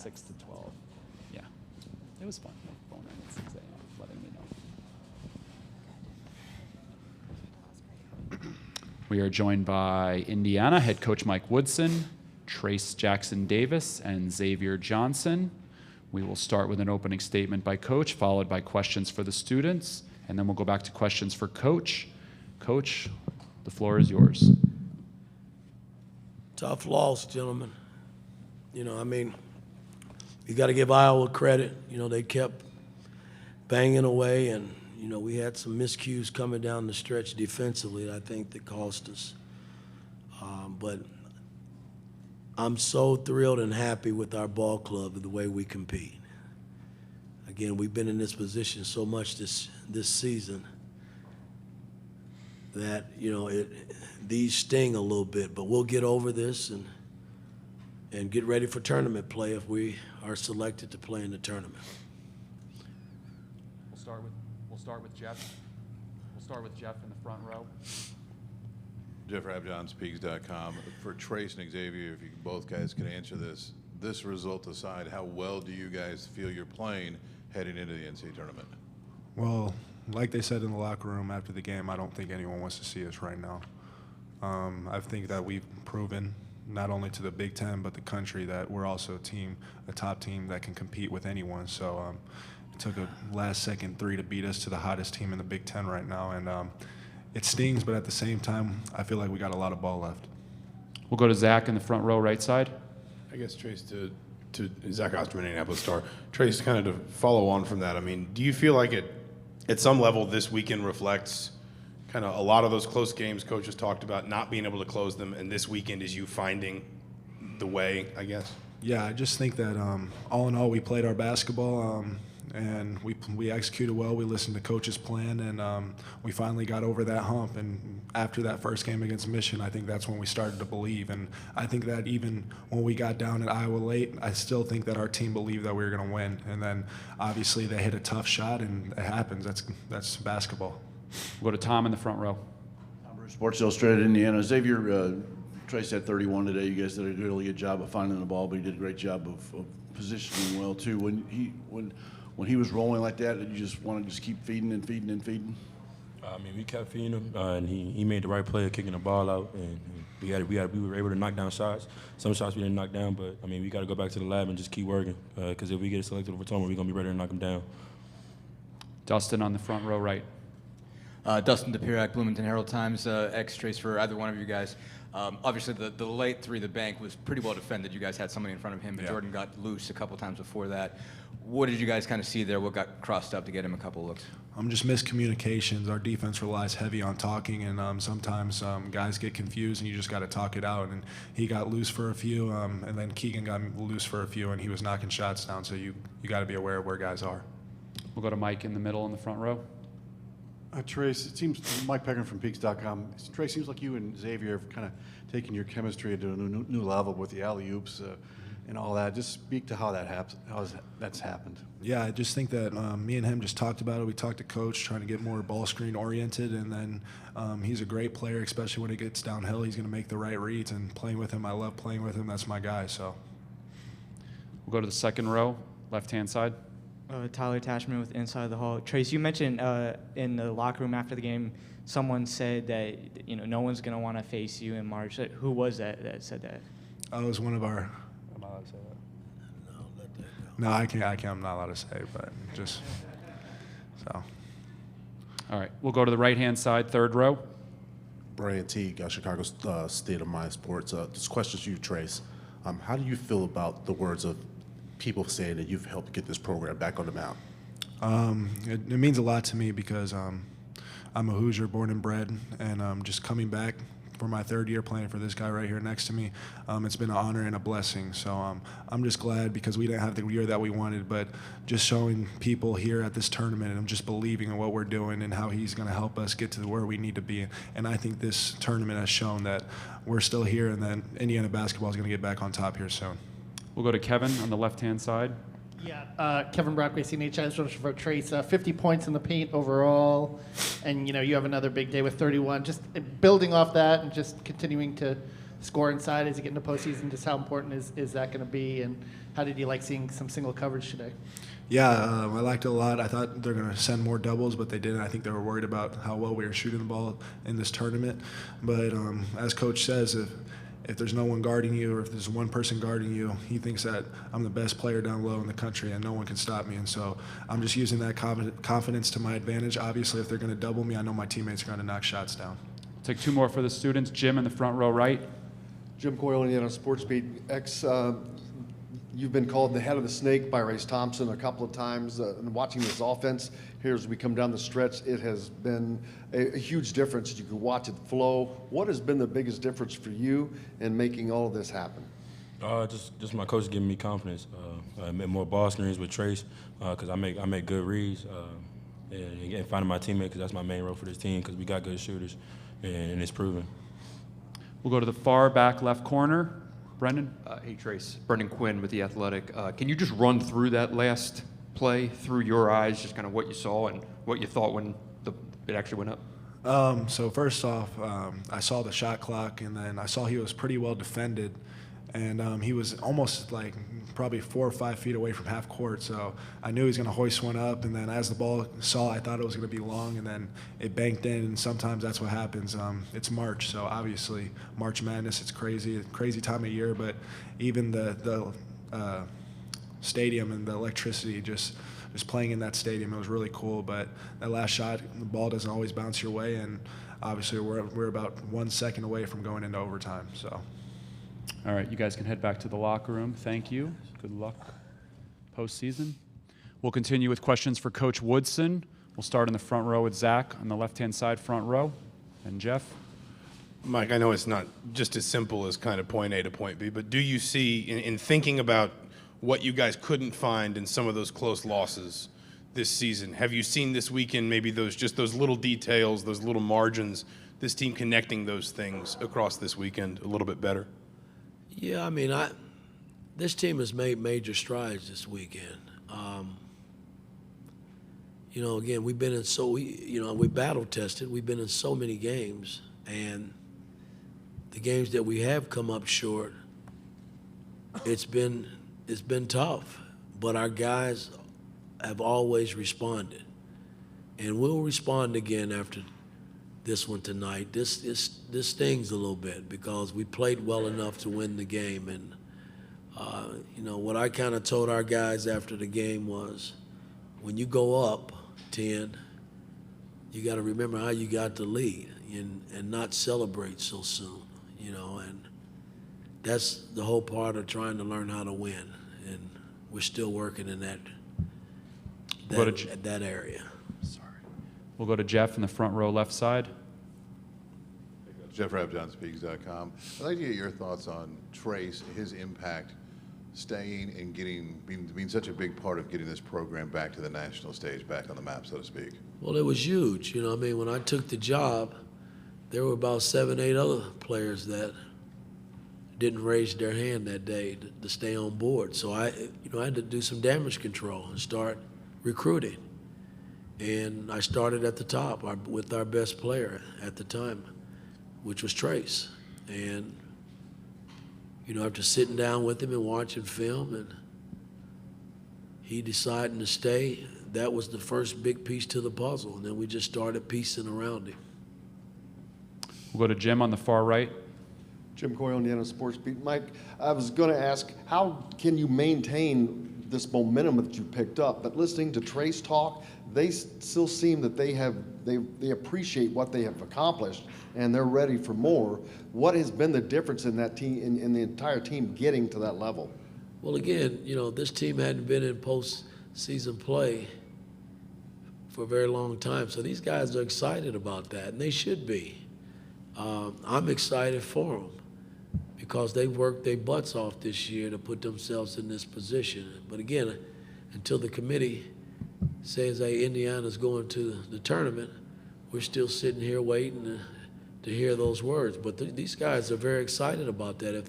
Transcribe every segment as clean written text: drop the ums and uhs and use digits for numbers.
6 to 12. Yeah, it was fun. Phone rang at 6 a.m. letting me know. We are joined by Indiana head coach Mike Woodson, Trace Jackson Davis, and Xavier Johnson. We will start with an opening statement by Coach, followed by questions for the students, and then we'll go back to questions for Coach. Coach, the floor is yours. Tough loss, gentlemen. You got to give Iowa credit. They kept banging away, and, we had some miscues coming down the stretch defensively that I think that cost us. But I'm so thrilled and happy with our ball club and the way we compete. Again, we've been in this position so much this season that, these sting a little bit, but we'll get over this and get ready for tournament play if we are selected to play in the tournament. We'll start with Jeff. We'll start with Jeff in the front row. Jeff Rabjohn, Speaks.com. For Trace and Xavier, if you both guys can answer this result aside, how well do you guys feel you're playing heading into the NCAA tournament? Well, like they said in the locker room after the game, I don't think anyone wants to see us right now. I think that we've proven, not only to the Big Ten, but the country, that we're also a top team that can compete with anyone. So it took a last-second 3 to beat us to the hottest team in the Big Ten right now. And it stings, but at the same time, I feel like we got a lot of ball left. We'll go to Zach in the front row, right side. I guess, Trace, to Zach Osterman, Indianapolis Star. Trace, kind of to follow on from that, do you feel like it, at some level, this weekend reflects kind of a lot of those close games coaches talked about not being able to close them, and this weekend is you finding the way, I guess? Yeah, I just think that all in all, we played our basketball, and we executed well. We listened to coach's plan, and we finally got over that hump. And after that first game against Michigan, I think that's when we started to believe. And I think that even when we got down at Iowa late, I still think that our team believed that we were going to win. And then obviously they hit a tough shot, and it happens. That's basketball. We'll go to Tom in the front row. Sports Illustrated, Indiana. Xavier, Trace had 31 today. You guys did a really good job of finding the ball, but he did a great job of positioning well too. When he was rolling like that, did you just want to just keep feeding and feeding and feeding? We kept feeding him, and he made the right play of kicking the ball out, and we were able to knock down shots. Some shots we didn't knock down, but we got to go back to the lab and just keep working, because if we get selected for tournament, we're gonna be ready to knock them down. Dustin on the front row, right. Dustin DePirac, Bloomington Herald-Times, ex-Trace for either one of you guys. Obviously, the late three, the bank, was pretty well defended. You guys had somebody in front of him, but Jordan got loose a couple times before that. What did you guys kind of see there? What got crossed up to get him a couple looks? Just miscommunications. Our defense relies heavy on talking, and sometimes guys get confused, and you just got to talk it out. And he got loose for a few, and then Keegan got loose for a few, and he was knocking shots down. So you got to be aware of where guys are. We'll go to Mike in the middle in the front row. Trace, it seems, Mike Peckman from Peaks.com. Trace, seems like you and Xavier have kind of taken your chemistry to a new level with the alley-oops and all that. Just speak to how that's happened. Yeah, I just think that me and him just talked about it. We talked to Coach, trying to get more ball screen oriented, and then he's a great player, especially when it gets downhill. He's going to make the right reads, and playing with him, I love playing with him. That's my guy. So we'll go to the second row, left-hand side. Tyler Tashman with Inside the Hall. Trace, you mentioned in the locker room after the game, someone said that no one's going to want to face you in March. Who was that said that? It was one of our. Am I allowed to say that? No, let that go. No, I can't. I'm not allowed to say it, but just so. All right, we'll go to the right-hand side, third row. Brian Teague, Chicago State of Mind Sports. This question's to you, Trace. How do you feel about the words of people saying that you've helped get this program back on the mount? It means a lot to me because I'm a Hoosier, born and bred, and just coming back for my third year playing for this guy right here next to me, it's been an honor and a blessing. So I'm just glad because we didn't have the year that we wanted, but just showing people here at this tournament and just believing in what we're doing and how he's going to help us get to where we need to be. And I think this tournament has shown that we're still here and that Indiana basketball is going to get back on top here soon. We'll go to Kevin on the left-hand side. Yeah, Kevin Brockway, CNH, for Trace. 50 points in the paint overall, and you have another big day with 31. Just building off that and just continuing to score inside as you get into postseason. Just how important is that going to be? And how did you like seeing some single coverage today? Yeah, I liked it a lot. I thought they're going to send more doubles, but they didn't. I think they were worried about how well we were shooting the ball in this tournament. But as Coach says, if there's no one guarding you or if there's one person guarding you, he thinks that I'm the best player down low in the country and no one can stop me. And so I'm just using that confidence to my advantage. Obviously, if they're going to double me, I know my teammates are going to knock shots down. Take two more for the students. Jim in the front row right. Jim Coyle, Indiana Sports Beat. You've been called the head of the snake by Race Thompson a couple of times. And watching this offense here as we come down the stretch, it has been a huge difference. You can watch it flow. What has been the biggest difference for you in making all of this happen? Just my coach giving me confidence. I made more ball screens with Trace because I make good reads. And finding my teammate because that's my main role for this team because we got good shooters and it's proven. We'll go to the far back left corner. Brendan? Hey, Trace. Brendan Quinn with The Athletic. Can you just run through that last play through your eyes, just kind of what you saw and what you thought when it actually went up? So first off, I saw the shot clock, and then I saw he was pretty well defended. And he was almost like probably 4 or 5 feet away from half court. So I knew he was going to hoist one up. And then as the ball saw, I thought it was going to be long. And then it banked in. And sometimes that's what happens. It's March. So obviously March Madness, it's crazy time of year. But even the stadium and the electricity just playing in that stadium, it was really cool. But that last shot, the ball doesn't always bounce your way. And obviously we're about 1 second away from going into overtime. So. All right, you guys can head back to the locker room. Thank you. Good luck postseason. We'll continue with questions for Coach Woodson. We'll start in the front row with Zach on the left-hand side front row, and Jeff. Mike, I know it's not just as simple as kind of point A to point B, but do you see, in thinking about what you guys couldn't find in some of those close losses this season, have you seen this weekend maybe those little details, those little margins, this team connecting those things across this weekend a little bit better? Yeah, I mean, this team has made major strides this weekend. Again, we've been in we battle tested. We've been in so many games, and the games that we have come up short, it's been tough. But our guys have always responded, and we'll respond again after this one tonight. This stings a little bit because we played well enough to win the game. And, what I kind of told our guys after the game was when you go up 10, you got to remember how you got the lead and not celebrate so soon, and that's the whole part of trying to learn how to win. And we're still working in that area. We'll go to Jeff in the front row left side. Jeff JeffRabJohnSpeaks.com. I'd like to get your thoughts on Trace, his impact, staying and being such a big part of getting this program back to the national stage, back on the map, so to speak. Well, it was huge. When I took the job, there were about 7, 8 other players that didn't raise their hand that day to stay on board. So I had to do some damage control and start recruiting. And I started at the top with our best player at the time, which was Trace. And, after sitting down with him and watching film and he deciding to stay, that was the first big piece to the puzzle. And then we just started piecing around him. We'll go to Jim on the far right. Jim Coyle, Indiana Sports Beat. Mike, I was going to ask, how can you maintain this momentum that you picked up? But listening to Trace talk, they still seem that they appreciate what they have accomplished and they're ready for more. What has been the difference in that team, in the entire team getting to that level? Well, again, this team hadn't been in postseason play for a very long time, so these guys are excited about that, and they should be. I'm excited for them because they worked their butts off this year to put themselves in this position. But again, until the committee says, hey, Indiana's going to the tournament, we're still sitting here waiting to hear those words. But these guys are very excited about that if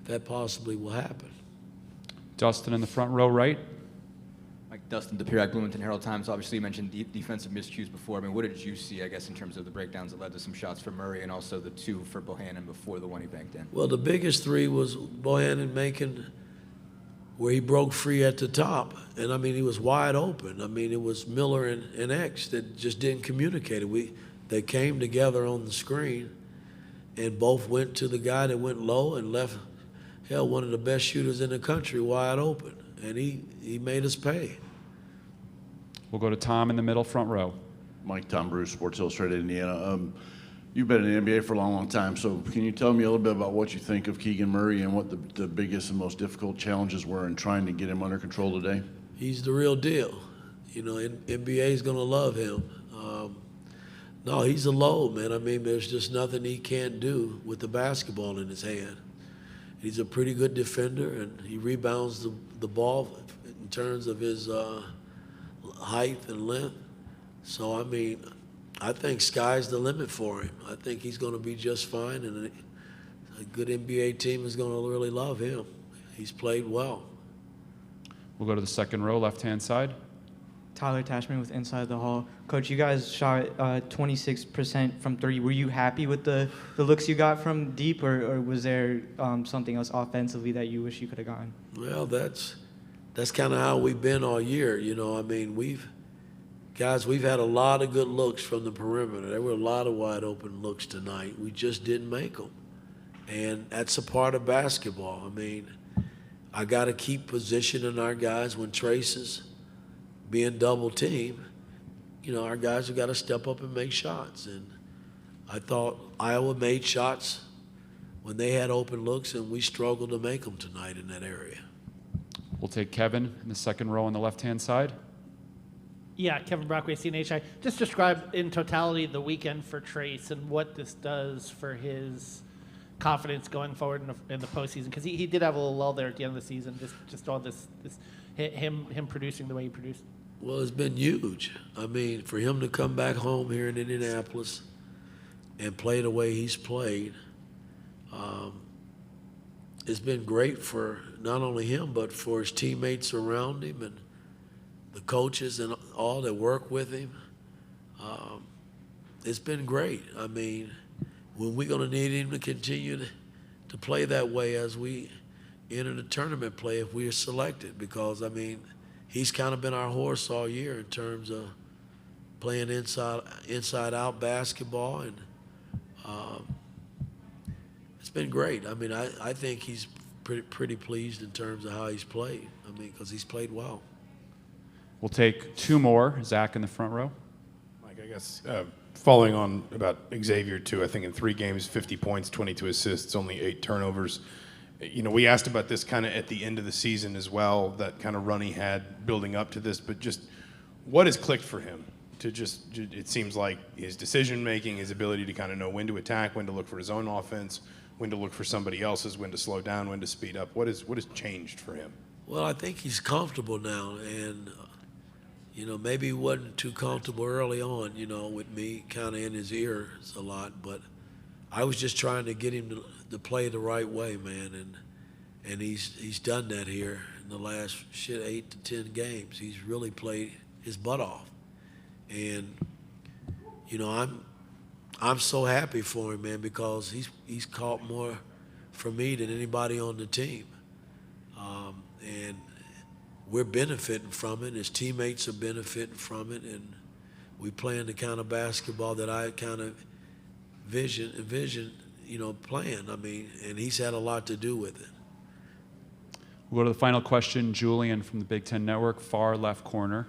that possibly will happen. Dustin in the front row right. Mike, Dustin DePierac, Bloomington Herald-Times. Obviously, you mentioned defensive miscues before. I mean, what did you see, I guess, in terms of the breakdowns that led to some shots for Murray and also the 2 for Bohannon before the one he banked in? Well, the biggest 3 was Bohannon making where he broke free at the top. And, I mean, he was wide open. I mean, it was Miller and X that just didn't communicate it. They came together on the screen and both went to the guy that went low and left, hell, one of the best shooters in the country wide open. And he made us pay. We'll go to Tom in the middle front row. Mike, Tom Bruce, Sports Illustrated, Indiana. You've been in the NBA for a long, long time, so can you tell me a little bit about what you think of Keegan Murray and what the biggest and most difficult challenges were in trying to get him under control today? He's the real deal. You know, NBA is going to love him. No, he's a load, man. I mean, there's just nothing he can't do with the basketball in his hand. He's a pretty good defender, and he rebounds the ball in terms of his height and length. So, I mean, I think sky's the limit for him. I think he's going to be just fine, and a good NBA team is going to really love him. He's played well. We'll go to the second row, left-hand side. Tyler Tashman with Inside the Hall. Coach, you guys shot 26% from 3. Were you happy with the looks you got from deep, or was there something else offensively that you wish you could have gotten? Well, that's kind of how we've been all year. You know, I mean, we've had a lot of good looks from the perimeter. There were a lot of wide open looks tonight. We just didn't make them. And that's a part of basketball. I mean, I got to keep positioning our guys when Trace is being double teamed. You know, our guys have got to step up and make shots. And I thought Iowa made shots when they had open looks, and we struggled to make them tonight in that area. We'll take Kevin in the second row on the left-hand side. Yeah, Kevin Brockway, CNHI. Just describe in totality the weekend for Trace and what this does for his confidence going forward in the postseason, because he did have a little lull there at the end of the season. Just all this him producing the way he produced. Well, it's been huge. I mean, for him to come back home here in Indianapolis and play the way he's played, it's been great for not only him, but for his teammates around him and the coaches and all that work with him. It's been great. I mean, when we're going to need him to continue to play that way as we enter the tournament play if we are selected, because, I mean, he's kind of been our horse all year in terms of playing inside-out basketball, and it's been great. I mean, I think he's pretty pleased in terms of how he's played. I mean, because he's played well. We'll take two more. Zach in the front row. Mike, I guess following on about Xavier too, I think in 3 games, 50 points, 22 assists, only 8 turnovers. You know, we asked about this kind of at the end of the season as well, that kind of run he had building up to this, but just what has clicked for him to it seems like his decision-making, his ability to kind of know when to attack, when to look for his own offense, when to look for somebody else's, when to slow down, when to speed up. What has changed for him? Well, I think he's comfortable now, and you know, maybe he wasn't too comfortable early on, you know, with me kind of in his ears a lot, but I was just trying to get him to play the right way, man, and he's done that here in the last 8 to 10 games. He's really played his butt off, and you know, I'm so happy for him, man, because he's caught more from me than anybody on the team, and we're benefiting from it. His teammates are benefiting from it, and we playing the kind of basketball that I kind of envision, you know, playing. I mean, and he's had a lot to do with it. We'll go to the final question. Julian from the Big Ten Network, far left corner.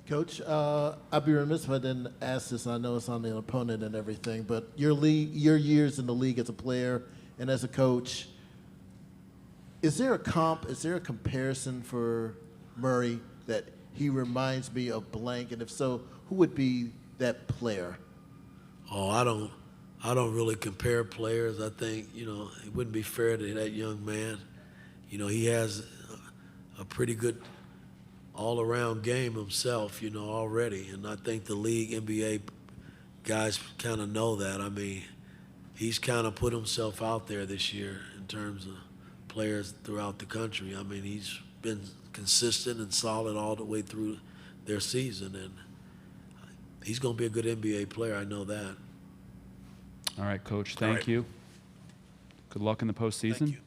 Coach, I'd be remiss if I didn't ask this, and I know it's on the opponent and everything, but your years in the league as a player and as a coach, is there a comparison for Murray that he reminds me of blank? And if so, who would be that player? Oh, I don't really compare players. I think, you know, it wouldn't be fair to that young man. You know, he has a pretty good all-around game himself, you know, already. And I think the league, NBA guys kind of know that. I mean, he's kind of put himself out there this year in terms of players throughout the country. I mean, he's been consistent and solid all the way through their season, and he's going to be a good NBA player. I know that. All right, Coach, thank you. Good luck in the postseason. Thank you.